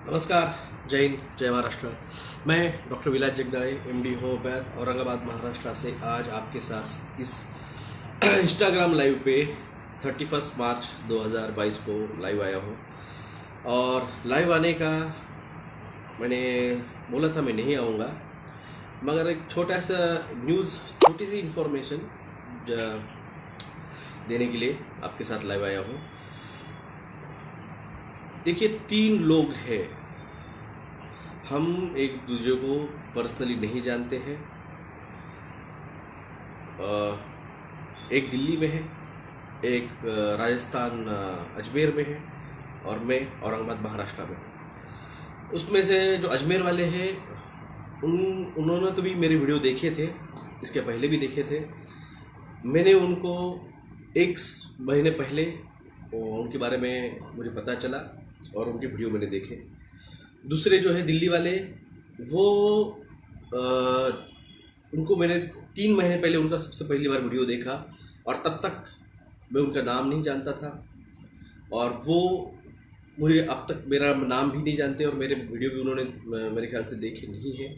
नमस्कार, जय हिंद, जय महाराष्ट्र। मैं डॉक्टर विलास जगदाळे, एमडी होम्योपैथ, औरंगाबाद महाराष्ट्र से आज आपके साथ इस इंस्टाग्राम लाइव पे 31 मार्च 2022 को लाइव आया हूँ। और लाइव आने का मैंने बोला था मैं नहीं आऊँगा, मगर एक छोटा सा न्यूज़, छोटी सी इन्फॉर्मेशन देने के लिए आपके साथ लाइव आया हूँ। देखिए, 3 लोग हैं, हम एक दूसरे को पर्सनली नहीं जानते हैं। एक दिल्ली में है, एक राजस्थान अजमेर में है और मैं औरंगाबाद महाराष्ट्र में हूँ। उसमें से जो अजमेर वाले हैं उन्होंने तो भी मेरे वीडियो देखे थे, इसके पहले भी देखे थे। मैंने उनको 1 महीने पहले उनके बारे में मुझे पता चला और उनके वीडियो मैंने देखे। दूसरे जो है दिल्ली वाले, वो उनको मैंने 3 महीने पहले उनका सबसे पहली बार वीडियो देखा और तब तक मैं उनका नाम नहीं जानता था और वो मुझे अब तक मेरा नाम भी नहीं जानते और मेरे वीडियो भी उन्होंने मेरे ख्याल से देखे नहीं हैं।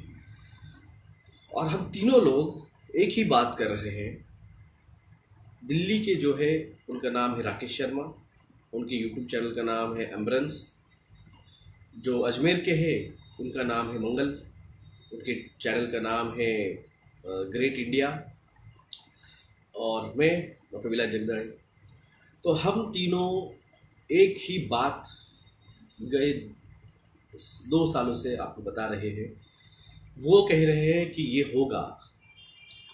और हम तीनों लोग एक ही बात कर रहे हैं। दिल्ली के जो है उनका नाम है राकेश शर्मा, उनके यूट्यूब चैनल का नाम है एम्ब्रेंस। जो अजमेर के हैं उनका नाम है मंगल, उनके चैनल का नाम है ग्रेट इंडिया, और मैं डॉक्टर विलास जगदाळे। तो हम तीनों एक ही बात गए 2 सालों से आपको बता रहे हैं। वो कह रहे हैं कि ये होगा,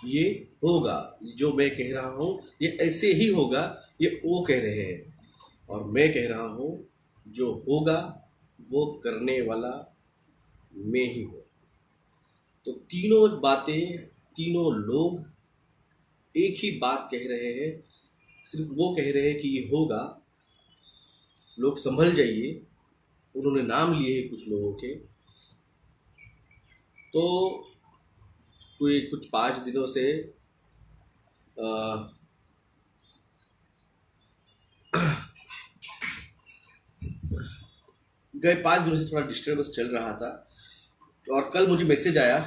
ये होगा, जो मैं कह रहा हूँ ये ऐसे ही होगा, ये वो कह रहे हैं। और मैं कह रहा हूँ जो होगा वो करने वाला मैं ही हूँ। तो तीनों बातें, तीनों लोग एक ही बात कह रहे हैं, सिर्फ वो कह रहे हैं कि ये होगा, लोग संभल जाइए। उन्होंने नाम लिए हैं कुछ लोगों के। तो कोई कुछ 5 दिनों से गए 5 दिनों से थोड़ा डिस्टर्बेंस चल रहा था। और कल मुझे मैसेज आया,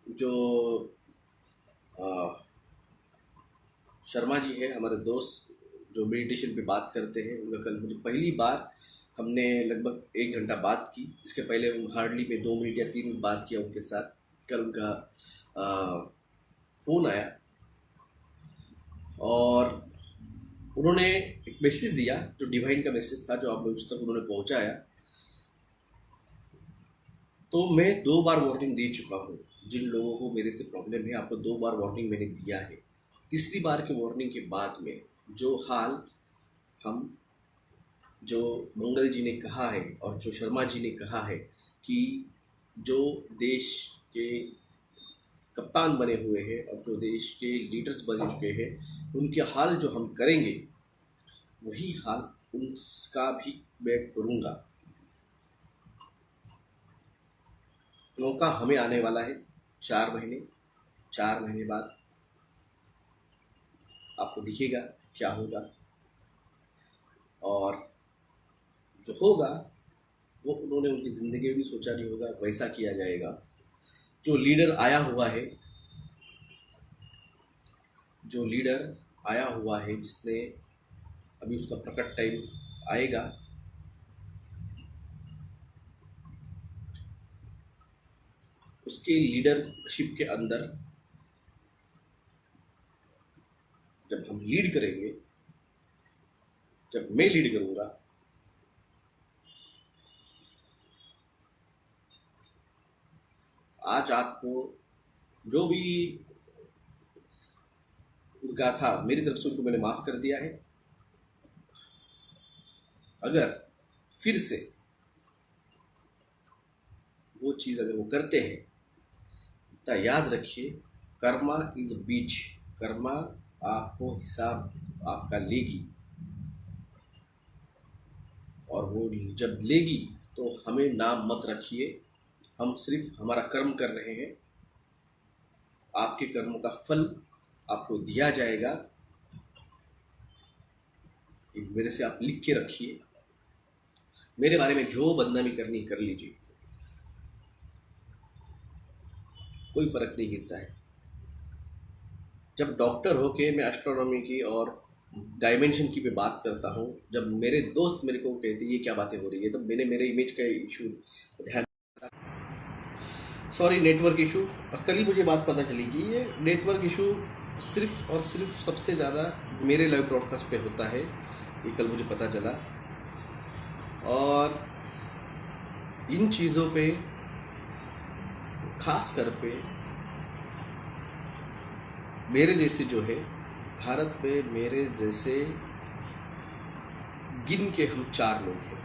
जो शर्मा जी है, हमारे दोस्त जो मेडिटेशन पे बात करते हैं, उनका कल मुझे पहली बार हमने लगभग 1 घंटा बात की। इसके पहले हार्डली में 2 मिनट या 3 मिनट बात किया उनके साथ। कल उनका फ़ोन आया और उन्होंने एक मैसेज दिया, जो डिवाइन का मैसेज था, जो आप मुझ तक उन्होंने पहुंचाया। तो मैं 2 बार वार्निंग दे चुका हूँ। जिन लोगों को मेरे से प्रॉब्लम है, आपको 2 बार वार्निंग मैंने दिया है। तीसरी बार के वार्निंग के बाद में जो हाल हम, जो मंगल जी ने कहा है और जो शर्मा जी ने कहा है कि जो देश के कप्तान बने हुए हैं और जो देश के लीडर्स बन चुके हैं, उनके हाल जो हम करेंगे वही हाल उनका भी मैं करूँगा। मौका हमें आने वाला है 4 महीने बाद आपको दिखेगा क्या होगा। और जो होगा वो उन्होंने उनकी ज़िंदगी में भी सोचा नहीं होगा, वैसा किया जाएगा। जो लीडर आया हुआ है, जिसने अभी उसका प्रकट टाइम आएगा, उसके लीडरशिप के अंदर जब हम लीड करेंगे, जब मैं लीड करूँगा, आज आपको जो भी उनका था, मेरी तरफ से उनको मैंने माफ़ कर दिया है। अगर फिर से वो चीज़ अगर वो करते हैं तो याद रखिए, कर्मा इज बीच, कर्मा आपको हिसाब आपका लेगी। और वो जब लेगी तो हमें नाम मत रखिए, हम सिर्फ हमारा कर्म कर रहे हैं। आपके कर्मों का फल आपको दिया जाएगा। मेरे से आप लिख के रखिए। मेरे बारे में जो बदनामी करनी कर लीजिए, कोई फर्क नहीं गिरता है। जब डॉक्टर होके मैं एस्ट्रोनॉमी की और डायमेंशन की पे बात करता हूँ, जब मेरे दोस्त मेरे को कहते ये क्या बातें हो रही है, तो मैंने मेरे इमेज का इशू ध्यान, सॉरी नेटवर्क इशू। और कल ही मुझे बात पता चली कि ये नेटवर्क इशू सिर्फ और सिर्फ सबसे ज़्यादा मेरे लाइव ब्रॉडकास्ट पे होता है, ये कल मुझे पता चला। और इन चीज़ों पे खास कर पे मेरे जैसे जो है भारत में, मेरे जैसे गिन के हम 4 लोग हैं।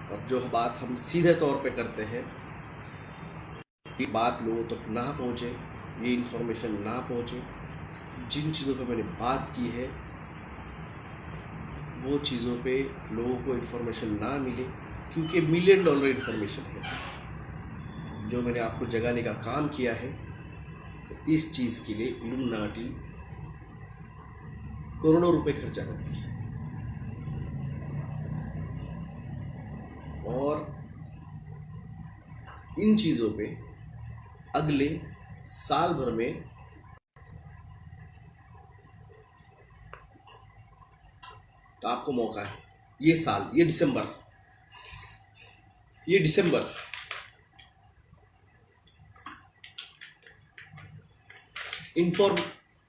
और जो बात हम सीधे तौर पे करते हैं, ये बात लोगों तक ना पहुँचे, ये इन्फॉर्मेशन ना पहुँचे, जिन चीज़ों पे मैंने बात की है वो चीज़ों पे लोगों को इन्फॉर्मेशन ना मिले, क्योंकि $1 मिलियन इन्फॉर्मेशन है जो मैंने आपको जगाने का काम किया है। तो इस चीज़ के लिए इल्यूमिनाटी करोड़ों रुपए खर्चा करती है। और इन चीज़ों पे अगले साल भर में तो आपको मौका है, ये साल, ये दिसंबर इन्फॉर्म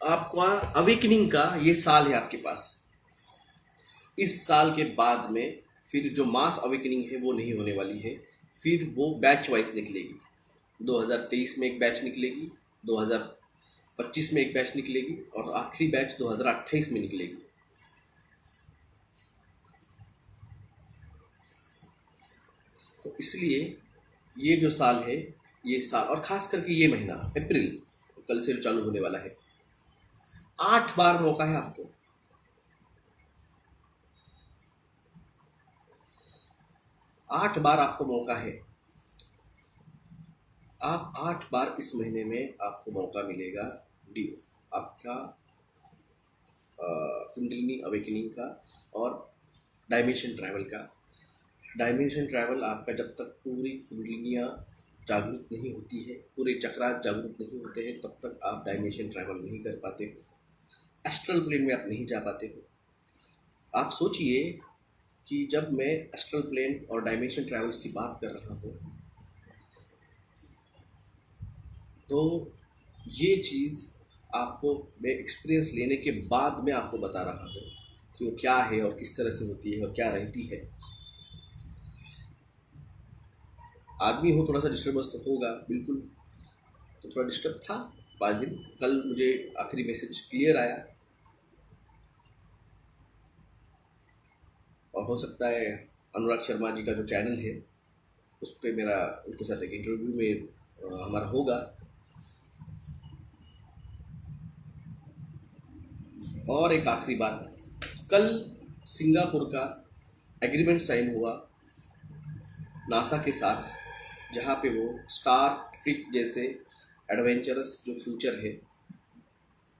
आपका अवेकनिंग का ये साल है आपके पास। इस साल के बाद में फिर जो मास अवेकनिंग है वो नहीं होने वाली है, फिर वो बैच वाइज निकलेगी। 2023 में एक बैच निकलेगी, 2025 में एक बैच निकलेगी और आखिरी बैच 2028 में निकलेगी। तो इसलिए ये जो साल है, ये साल और खास करके ये महीना अप्रैल कल से चालू होने वाला है, 8 बार मौका है आपको। 8 बार आपको मौका है। आप 8 बार इस महीने में आपको मौका मिलेगा डियो आपका कुंडलिनी अवेकनिंग का और डायमेंशन ट्रैवल का। डायमेंशन ट्रैवल आपका जब तक पूरी कुंडलिनियाँ जागरूक नहीं होती है, पूरे चक्रात जागरूक नहीं होते हैं, तब तक आप डायमेंशन ट्रैवल नहीं कर पाते हो, एस्ट्रल प्लेन में आप नहीं जा पाते हो। आप सोचिए कि जब मैं एस्ट्रल प्लेन और डायमेंशन ट्रैवल्स की बात कर रहा हूँ, तो ये चीज़ आपको मैं एक्सपीरियंस लेने के बाद मैं आपको बता रहा हूँ कि वो क्या है और किस तरह से होती है और क्या रहती है। आदमी हो, थोड़ा सा डिस्टर्बेंस तो होगा बिल्कुल, तो थोड़ा डिस्टर्ब था 5 दिन। कल मुझे आखिरी मैसेज क्लियर आया और हो सकता है अनुराग शर्मा जी का जो चैनल है उस पर मेरा उनके साथ एक इंटरव्यू में हमारा होगा। और एक आखिरी बात, कल सिंगापुर का एग्रीमेंट साइन हुआ नासा के साथ, जहाँ पे वो स्टार ट्रिक जैसे एडवेंचरस जो फ्यूचर है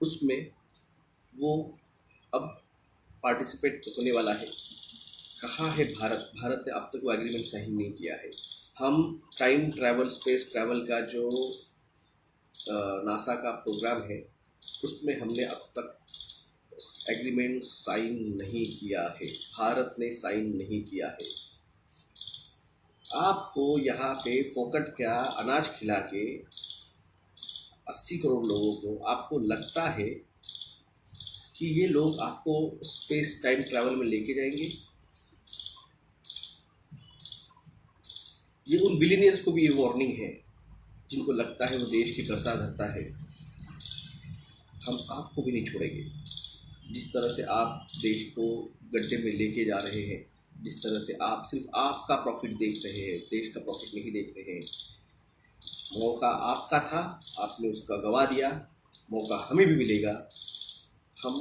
उसमें वो अब पार्टिसिपेट होने वाला है। कहाँ है भारत? भारत ने अब तक वो एग्रीमेंट साइन नहीं किया है। हम टाइम ट्रैवल, स्पेस ट्रैवल का जो नासा का प्रोग्राम है उसमें हमने अब तक एग्रीमेंट साइन नहीं किया है, भारत ने साइन नहीं किया है। आपको यहाँ पे फोकट क्या अनाज खिला के 80 करोड़ लोगों को आपको लगता है कि ये लोग आपको स्पेस टाइम ट्रैवल में लेके जाएंगे? ये उन बिलियनियर्स को भी ये वार्निंग है जिनको लगता है वो देश की करता धरता है। हम आपको भी नहीं छोड़ेंगे। जिस तरह से आप देश को गड्ढे में लेके जा रहे हैं, जिस तरह से आप सिर्फ आपका प्रॉफिट देख रहे हैं, देश का प्रॉफिट नहीं देख रहे हैं। मौका आपका था, आपने उसका गवा दिया, मौका हमें भी मिलेगा, हम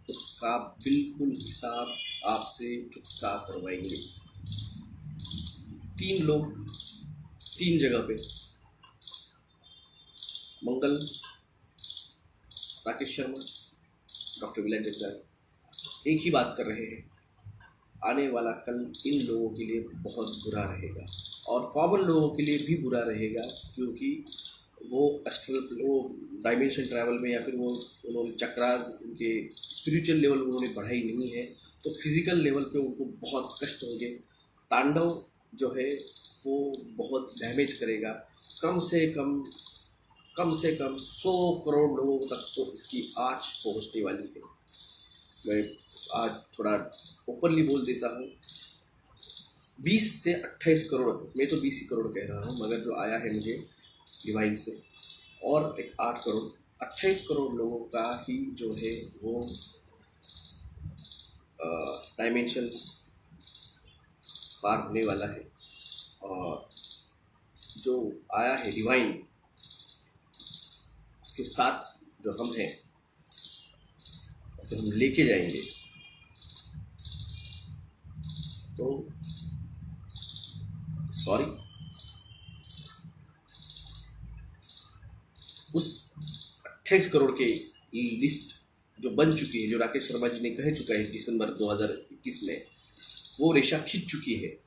उसका बिल्कुल हिसाब आपसे चुकता करवाएंगे। 3 लोग 3 जगह पे, मंगल, राकेश शर्मा, डॉक्टर विलय जगदार, एक ही बात कर रहे हैं, आने वाला कल इन लोगों के लिए बहुत बुरा रहेगा और कॉमन लोगों के लिए भी बुरा रहेगा, क्योंकि वो डायमेंशन ट्रैवल में या फिर वो उन्होंने चक्रास उनके स्पिरिचुअल लेवल उन्होंने बढ़ाई नहीं है, तो फिजिकल लेवल पे उनको बहुत कष्ट होंगे। तांडव जो है वो बहुत डैमेज करेगा। कम से कम 100 करोड़ लोगों तक तो इसकी आँच पहुंचने वाली है। मैं आज थोड़ा ओपनली बोल देता हूँ, 20 से 28 करोड़, मैं तो 20 ही करोड़ कह रहा हूँ, मगर जो आया है मुझे डिवाइन से, और एक 8 करोड़ 28 करोड़ लोगों का ही जो है वो डायमेंशंस पार होने वाला है। और जो आया है डिवाइन, उसके साथ जो हम हैं, जो हम लेके जाएंगे, तो सॉरी, उस 28 करोड़ के लिस्ट जो बन चुकी है, जो राकेश शर्मा जी ने कह चुका है दिसंबर 2021 में, वो रेशा खींच चुकी है,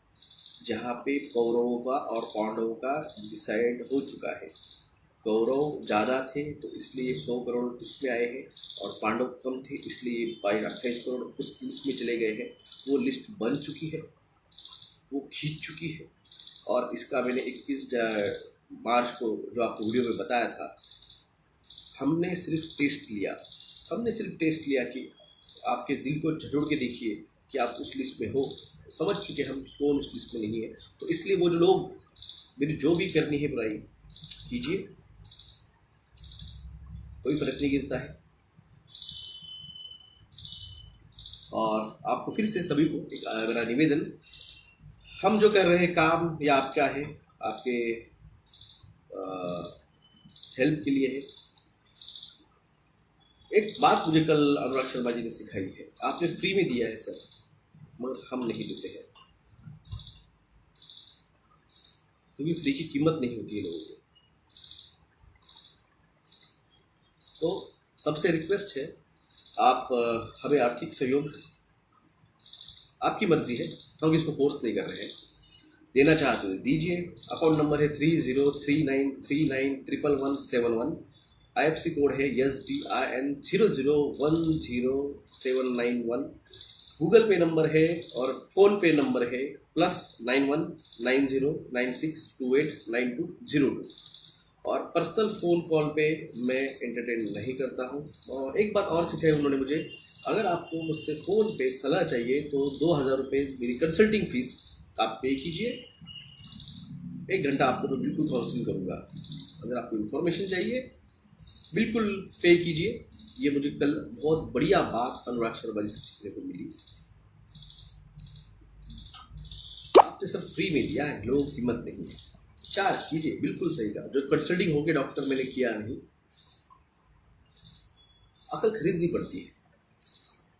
जहाँ पे कौरवों का और पांडवों का डिसाइड हो चुका है। कौरव ज़्यादा थे तो इसलिए 100 करोड़ उसमें आए हैं, और पांडव कम थे इसलिए 28 करोड़ उस लिस्ट में चले गए हैं। वो लिस्ट बन चुकी है, वो खींच चुकी है। और इसका मैंने 21 मार्च को जो आपको वीडियो में बताया था, हमने सिर्फ टेस्ट लिया कि आपके दिल को झटोड़ के देखिए कि आप उस लिस्ट में हो। समझ चुके हम कौन उस लिस्ट में नहीं है, तो इसलिए वो जो लोग मेरी जो भी करनी है बुराई कीजिए, कोई फर्क नहीं गिरता है। और आपको फिर से सभी को एक मेरा निवेदन, हम जो कर रहे हैं काम या आपका है, आपके हेल्प के लिए है। एक बात मुझे कल अनुराग शर्मा जी ने सिखाई है, आपने फ्री में दिया है सर, मगर हम नहीं देते हैं, क्योंकि फ्री की कीमत नहीं होती है लोगों को। तो सबसे रिक्वेस्ट है, आप हमें आर्थिक सहयोग, आपकी मर्जी है, हम इसको फोर्स नहीं कर रहे हैं, देना चाहते हो दीजिए। अकाउंट नंबर है 3039391171। IFC कोड है SBIN 0010791। गूगल पे नंबर है और फ़ोन पे नंबर है +919096289202। और पर्सनल फ़ोन कॉल पे मैं एंटरटेन नहीं करता हूँ। और एक बात और सिखाई उन्होंने मुझे, अगर आपको मुझसे फ़ोन पे सलाह चाहिए तो 2000 रुपये मेरी कंसल्टिंग फ़ीस आप पे कीजिए। 1 घंटा आपको मैं बिल्कुल काउंसलिंग करूँगा। अगर आपको इन्फॉर्मेशन चाहिए बिल्कुल पे कीजिए। ये मुझे कल बहुत बढ़िया बात अनुराग शर्मा जी से सीखने को मिली। आपने सब फ्री में दिया है, लोगों की कीमत नहीं है, चार्ज कीजिए। बिल्कुल सही कहा, जो कंसल्टिंग होके डॉक्टर मैंने किया नहीं, अकल खरीदनी पड़ती है।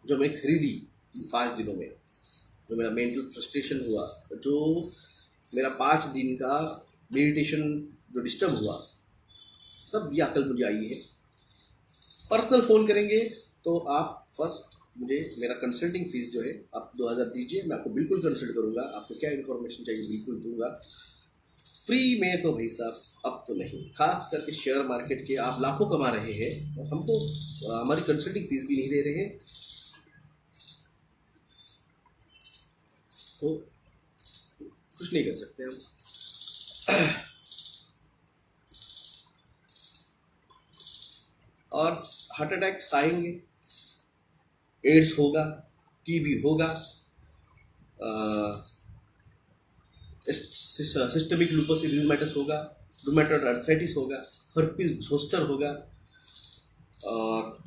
जो मैंने खरीदी 5 दिनों में, जो मेरा मेंटल फ्रस्ट्रेशन हुआ, जो मेरा 5 दिन का मेडिटेशन जो डिस्टर्ब हुआ, सब ये अकल मुझे आई है। पर्सनल फ़ोन करेंगे तो आप फर्स्ट मुझे मेरा कंसल्टिंग फ़ीस जो है आप 2000 दीजिए, मैं आपको बिल्कुल कंसल्ट करूँगा। आपको क्या इन्फॉर्मेशन चाहिए बिल्कुल दूंगा। फ्री में तो भाई साहब अब तो नहीं, खास करके शेयर मार्केट के आप लाखों कमा रहे हैं और हमको हमारी कंसल्टिंग फीस भी नहीं दे रहे हैं, तो कुछ नहीं कर सकते हम। और हार्ट अटैक्स आएंगे, एड्स होगा, टीबी होगा, सिस्टमिक लूपस एरिथेमाटस होगा, रूमेटॉइड आर्थराइटिस होगा, हर्पीज जोस्टर होगा। और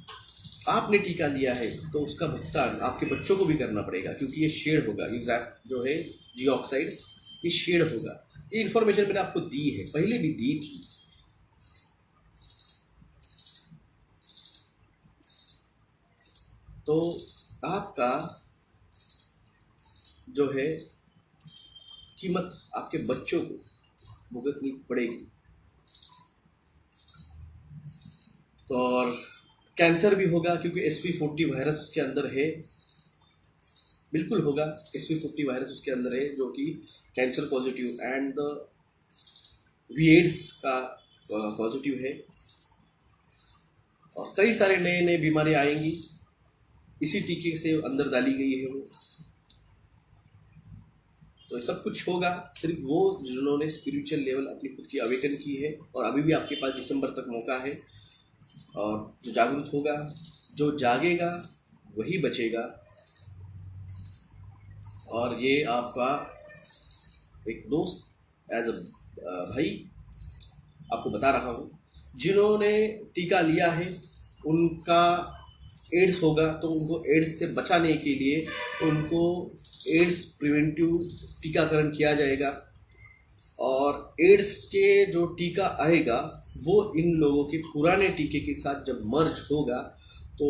आपने टीका लिया है तो उसका भुगतान आपके बच्चों को भी करना पड़ेगा, क्योंकि ये शेड होगा। ये जो है जी ऑक्साइड, ये शेड होगा। ये इन्फॉर्मेशन मैंने आपको दी है, पहले भी दी थी। तो आपका जो है कीमत आपके बच्चों को भुगतनी पड़ेगी। तो और कैंसर भी होगा, क्योंकि SP40 वायरस उसके अंदर है। बिल्कुल होगा। SV50 वायरस उसके अंदर है जो कि कैंसर पॉजिटिव एंड एड्स का पॉजिटिव है, और कई सारे नए नए बीमारी आएंगी, इसी टीके से अंदर डाली गई है वो। तो सब कुछ होगा, सिर्फ वो जिन्होंने स्पिरिचुअल लेवल अपनी खुद की अवेकन की है, और अभी भी आपके पास दिसंबर तक मौका है। और जो जागरूक होगा, जो जागेगा वही बचेगा। और ये आपका एक दोस्त एज अ भाई आपको बता रहा हूँ, जिन्होंने टीका लिया है उनका एड्स होगा, तो उनको एड्स से बचाने के लिए उनको एड्स प्रिवेंटिव टीकाकरण किया जाएगा। और एड्स के जो टीका आएगा वो इन लोगों के पुराने टीके के साथ जब मर्ज होगा, तो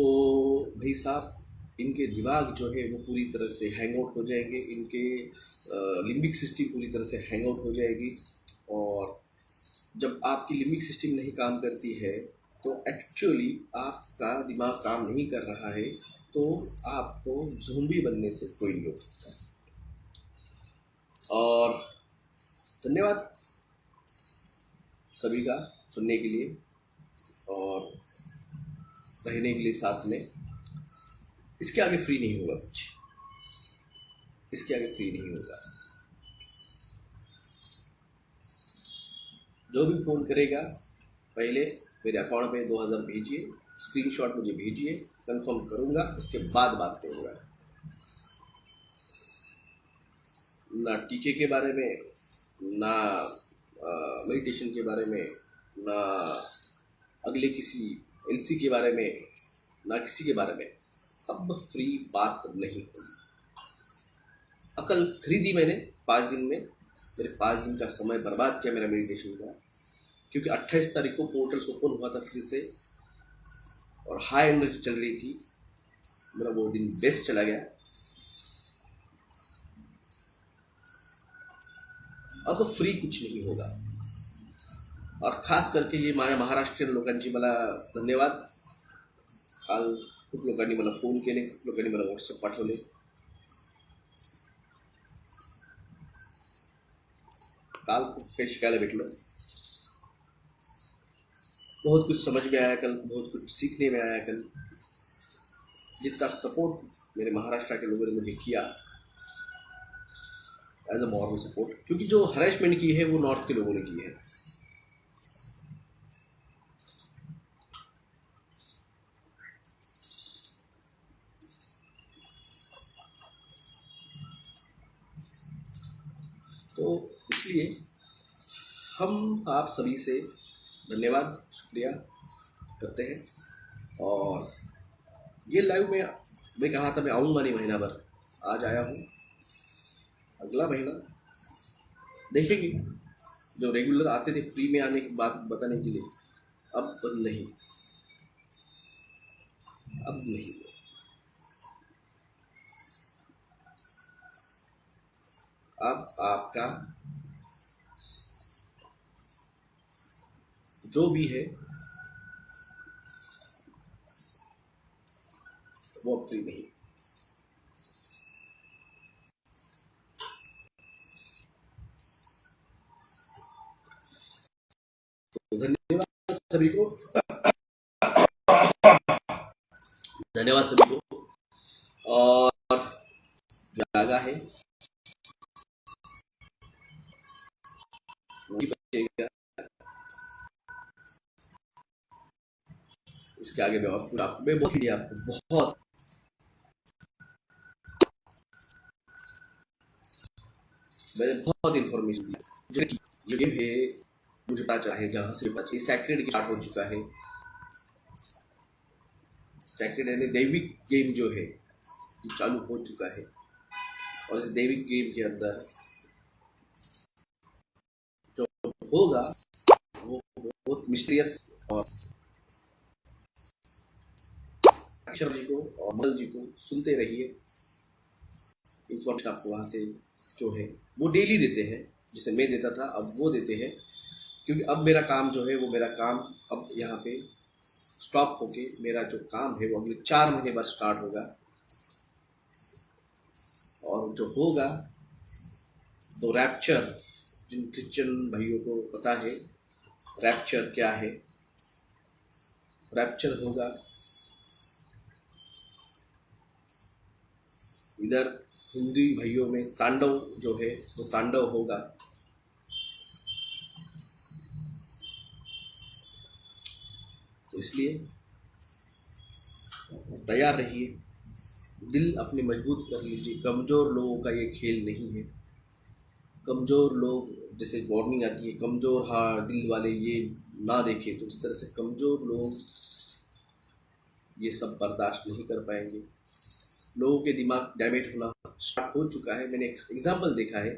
भाई साहब इनके दिमाग जो है वो पूरी तरह से हैंग आउट हो जाएंगे, इनके लिम्बिक सिस्टम पूरी तरह से हैंग आउट हो जाएगी। और जब आपकी लिम्बिक सिस्टम नहीं काम करती है तो एक्चुअली आपका दिमाग काम नहीं कर रहा है, तो आपको ज़ोंबी बनने से कोई नहीं रोक सकता। और धन्यवाद सभी का सुनने के लिए और रहने के लिए साथ में। इसके आगे फ्री नहीं होगा कुछ, इसके आगे फ्री नहीं होगा। जो भी फ़ोन करेगा पहले मेरे अकाउंट पे 2000 भेजिए, स्क्रीनशॉट मुझे भेजिए, कंफर्म करूँगा, उसके बाद बात करूँगा। ना टीके के बारे में, ना मेडिटेशन के बारे में, ना अगले किसी LC के बारे में, ना किसी के बारे में। अब फ्री बात नहीं होगी। अकल खरीदी मैंने 5 दिन में, मेरे 5 दिन का समय बर्बाद किया मेरा मेडिटेशन का, क्योंकि 28 तारीख को पोर्टल्स ओपन हुआ था फिर से और हाई एनर्जी चल रही थी। मेरा वो दिन बेस्ट चला गया। अब फ्री कुछ नहीं होगा। और खास करके ये माझ्या महाराष्ट्रीयन लोकांची मला धन्यवाद। काल खूप लोकांनी मला फोन केले, खूप लोकांनी मला व्हॉट्सअप पाठवले। काल खूप काही शिकायला भेटलं, बहुत कुछ समझ में आया कल, बहुत कुछ सीखने में आया कल। जितना सपोर्ट मेरे महाराष्ट्र के लोगों ने मुझे किया एज अ मॉरल सपोर्ट, क्योंकि जो हरेसमेंट की है वो नॉर्थ के लोगों ने की है। तो इसलिए हम आप सभी से धन्यवाद शुक्रिया करते हैं। और ये लाइव में मैं कहा था मैं आऊँगा नहीं महीना भर, आज आया हूँ। अगला महीना देखेंगे। जो रेगुलर आते थे फ्री में आने की बात बताने के लिए, अब नहीं, अब नहीं। अब आपका जो भी है वो फ्री नहीं। तो धन्यवाद सभी को, धन्यवाद सभी को। और जो आगा है वही बचेगा। इसके आगे मैं और पूरा मैं आपको बहुत मैंने बहुत इन्फॉर्मेशन दी जो गेम है मुझे पता चला है, जहाँ से बचे सैक्रेड स्टार्ट हो चुका है। सैक्रेड यानी दैविक गेम जो है ये चालू हो चुका है। और इस दैविक गेम के अंदर जो होगा वो बहुत मिस्टीरियस, और अक्षर जी को और मल जी को सुनते रहिए। इन्फॉर्मेशन आपको वहाँ से जो है वो डेली देते हैं, जिसे मैं देता था अब वो देते हैं। क्योंकि अब मेरा काम जो है वो मेरा काम अब यहाँ पे स्टॉप होके मेरा जो काम है वो अगले 4 महीने बाद स्टार्ट होगा। और जो होगा तो रैप्चर, जिन क्रिश्चियन भाइयों को पता है रैप्चर क्या है, रैप्चर होगा। इधर हिंदू भाइयों में तांडव जो है वो तांडव होगा। तो इसलिए तैयार रहिए, दिल अपने मजबूत कर लीजिए। कमज़ोर लोगों का ये खेल नहीं है। कमज़ोर लोग, जैसे वार्निंग आती है कमज़ोर हाँ दिल वाले ये ना देखें, तो उस तरह से कमज़ोर लोग ये सब बर्दाश्त नहीं कर पाएंगे। लोगों के दिमाग डैमेज होना स्टार्ट हो चुका है। मैंने एक एग्जाम्पल देखा है,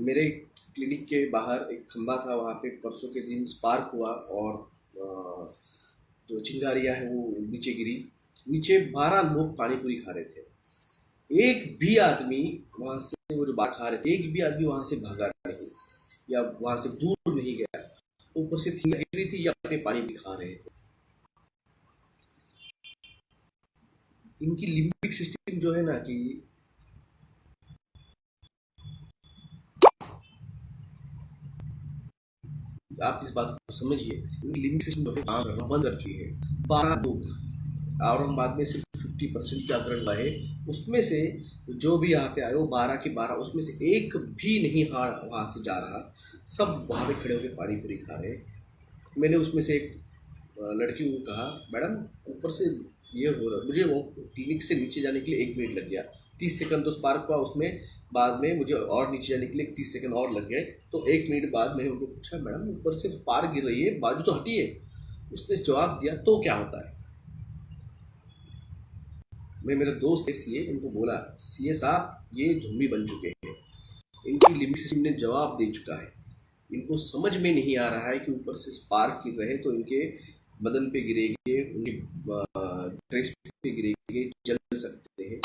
मेरे क्लिनिक के बाहर एक खंबा था, वहाँ पे परसों के दिन स्पार्क हुआ और जो चिंगारियाँ है वो नीचे गिरी। नीचे 12 लोग पानी पूरी खा रहे थे। एक भी आदमी वहाँ से, वो जो बात खा रहे थे, एक भी आदमी वहाँ से भागा नहीं या वहाँ से दूर नहीं गया। ऊपर से गिर रही थी या अपने पानी भी खा रहे थे। इनकी लिम्बिक सिस्टम जो है ना कि आप इस बात को समझिए, लिम्बिक सिस्टम जो है काम करना बंद कर चुकी है। 12 लोग, औरंगाबाद में सिर्फ 50% जागरण हुआ है, उसमें से जो भी यहाँ पे आए वो 12 के 12, उसमें से एक भी नहीं वहाँ से जा रहा। सब वहाँ पे खड़े होकर पानी पूरी खा रहे। मैंने उसमें से एक लड़की को कहा, मैडम ऊपर से ये हो रहा, मुझे वो क्लिनिक से नीचे जाने के लिए 1 मिनट लग गया। 30 सेकंड तो स्पार्क हुआ, उसमें बाद में मुझे और नीचे जाने के लिए 30 सेकंड और लग गए। तो 1 मिनट बाद मैंने उनको पूछा, मैडम ऊपर से पार गिर रही है, बाजू तो हटी है। उसने जवाब दिया, तो क्या होता है। मैं, मेरे दोस्त है सीए, उनको बोला, सीए साहब ये ज़ॉम्बी बन चुके हैं, इनकी लिम्बिक सिस्टम ने जवाब दे चुका है। इनको समझ में नहीं आ रहा है कि ऊपर से स्पार्क गिर रहे तो इनके बदन पे गिरेंगे, उनके ड्रेस पे गिरेंगे, जल सकते हैं।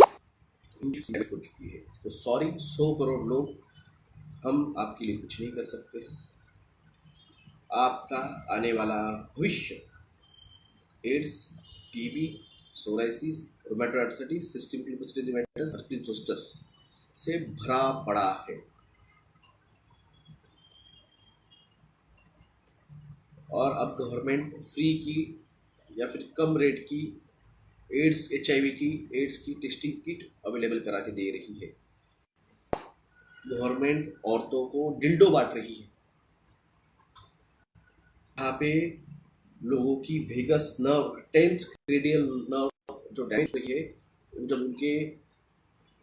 इनकी सिस्टम हो चुकी है। तो सॉरी 100 करोड़ लोग, हम आपके लिए कुछ नहीं कर सकते। आपका आने वाला भविष्य AIDS, TB, psoriasis, rheumatoid arthritis, systemic lupus erythematosus, herpes zoster से भरा पड़ा है। और अब गवर्नमेंट फ्री की या फिर कम रेट की एड्स, HIV की, एड्स की टेस्टिंग किट अवेलेबल करा के दे रही है। गवर्नमेंट औरतों को डिल्डो बांट रही है, यहाँ पे लोगों की vagus nerve, 10th radial nerve जो डैमेज हुई है, जब उनके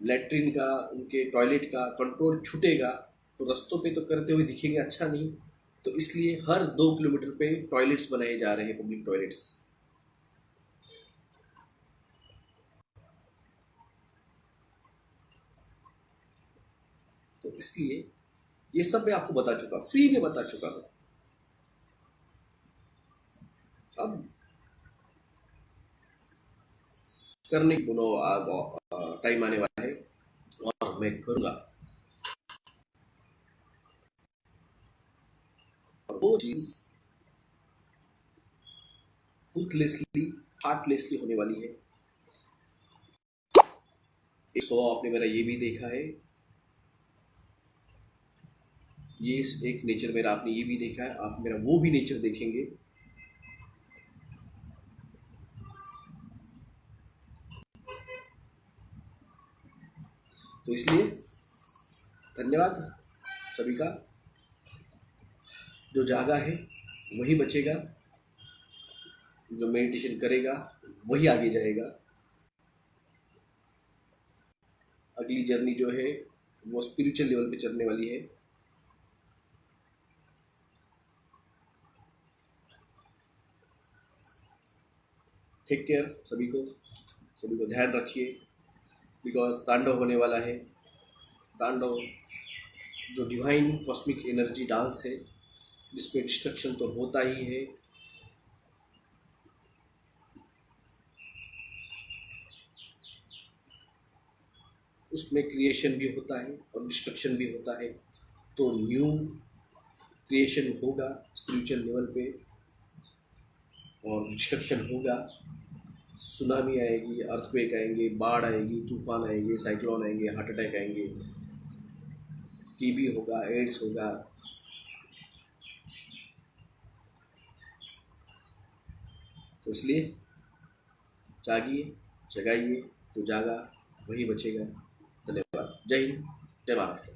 लेटरिन का, उनके टॉयलेट का कंट्रोल छूटेगा तो रास्तों पे तो करते हुए दिखेंगे, अच्छा नहीं। तो इसलिए हर 2 किलोमीटर पे टॉयलेट्स बनाए जा रहे हैं, पब्लिक टॉयलेट्स। तो इसलिए ये सब मैं आपको बता चुका, फ्री में बता चुका हूँ। अब करने की टाइम आने वाला है और मैं करूँगा। वो चीज़ रूथलेसली, हार्टलेसली होने वाली है। 100 आपने मेरा ये भी देखा है, ये एक नेचर मेरा आपने ये भी देखा है, आप मेरा वो भी नेचर देखेंगे। तो इसलिए धन्यवाद सभी का। जो जागा है वही बचेगा, जो मेडिटेशन करेगा वही आगे जाएगा। अगली जर्नी जो है वो स्पिरिचुअल लेवल पे चलने वाली है। टेक केयर सभी को ध्यान रखिए, बिकॉज तांडव होने वाला है। तांडव जो डिवाइन कॉस्मिक एनर्जी डांस है, जिसमें डिस्ट्रक्शन तो होता ही है, उसमें क्रिएशन भी होता है और डिस्ट्रक्शन भी होता है। तो न्यू क्रिएशन होगा स्पिरिचुअल लेवल पे और डिस्ट्रक्शन होगा। सुनामी आएगी, अर्थक्वेक आएंगे, बाढ़ आएगी, तूफान आएंगे, साइक्लोन आएंगे, हार्ट अटैक आएंगे, टीबी होगा, एड्स होगा। तो इसलिए जागिए, जगाइए, तो जागा वही बचेगा। धन्यवाद। जय हिंद, जय महाराष्ट्र।